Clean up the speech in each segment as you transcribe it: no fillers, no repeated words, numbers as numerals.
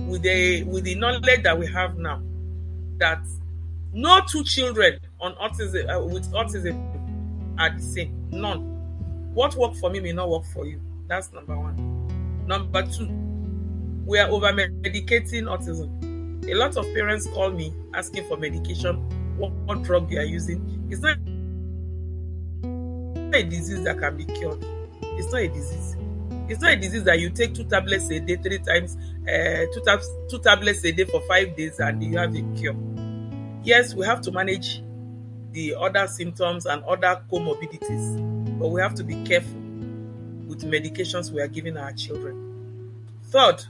with the knowledge that we have now, that no two children on autism with autism are the same. None. What worked for me may not work for you. That's number one. Number two, we are over medicating autism. A lot of parents call me asking for medication, what drug they are using. It's not a disease that can be cured. It's not a disease. It's not a disease that you take 2 tablets a day, 3 times, 2 tablets a day for 5 days and you have a cure. Yes, we have to manage the other symptoms and other comorbidities, but we have to be careful with medications we are giving our children. Third,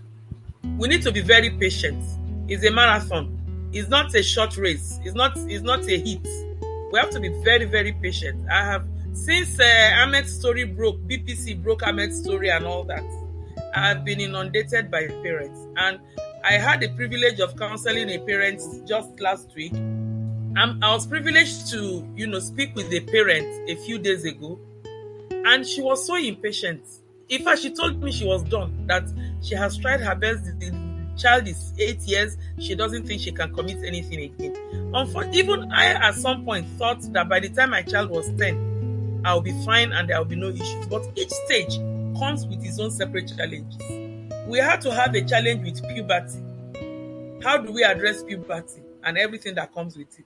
we need to be very patient. It's a marathon. It's not a short race. It's not a hit. We have to be very, very patient. I have, since Ahmed's story broke, BPC broke Ahmed's story and all that, I have been inundated by parents. And I had the privilege of counseling a parent just last week. I was privileged to, speak with a parent a few days ago, and she was so impatient. In fact, she told me she was done, that she has tried her best. The child is 8 years. She doesn't think she can commit anything again. Even I, at some point, thought that by the time my child was 10, I'll be fine and there will be no issues. But each stage comes with its own separate challenges. We had to have a challenge with puberty. How do we address puberty and everything that comes with it?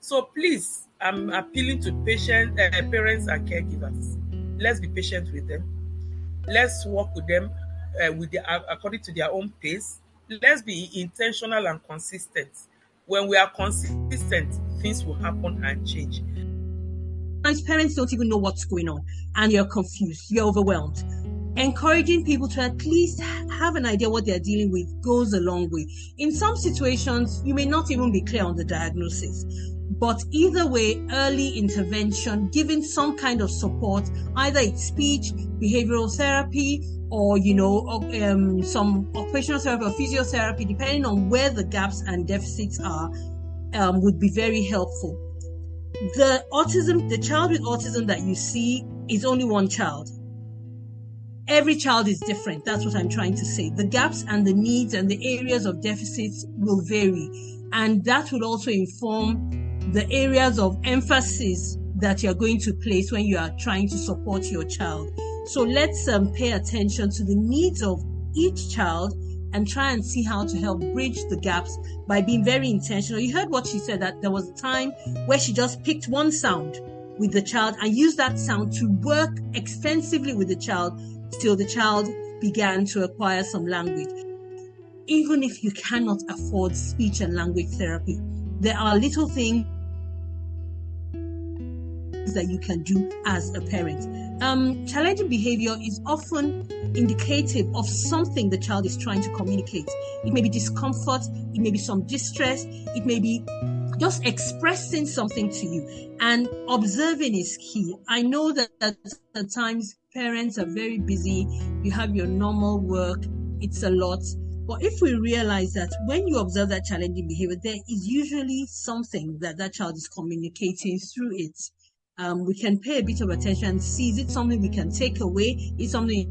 So please, I'm appealing to parents and caregivers. Let's be patient with them. Let's work with them according to their own pace. Let's be intentional and consistent. When we are consistent, things will happen and change. Sometimes parents don't even know what's going on and you're confused, you're overwhelmed. Encouraging people to at least have an idea what they're dealing with goes a long way. In some situations, you may not even be clear on the diagnosis. But either way, early intervention, giving some kind of support, either it's speech, behavioral therapy, or, some occupational therapy or physiotherapy, depending on where the gaps and deficits are, would be very helpful. The child with autism that you see is only one child. Every child is different. That's what I'm trying to say. The gaps and the needs and the areas of deficits will vary. And that will also inform the areas of emphasis that you're going to place when you are trying to support your child. So let's pay attention to the needs of each child and try and see how to help bridge the gaps by being very intentional. You heard what she said, that there was a time where she just picked one sound with the child and used that sound to work extensively with the child till the child began to acquire some language. Even if you cannot afford speech and language therapy, there are little things that you can do as a parent. Challenging behavior is often indicative of something the child is trying to communicate. It may be discomfort, it may be some distress, it may be just expressing something to you, and observing is key. I know that at times parents are very busy, you have your normal work, it's a lot. But if we realize that when you observe that challenging behavior, there is usually something that child is communicating through it. We can pay a bit of attention and see, is it something we can take away? Is something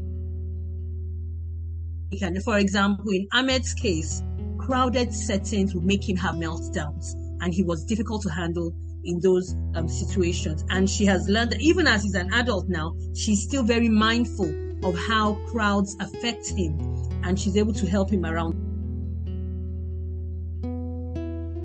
we can, for example, in Ahmed's case, crowded settings would make him have meltdowns, and he was difficult to handle in those situations. And she has learned that even as he's an adult now, she's still very mindful of how crowds affect him, and she's able to help him around.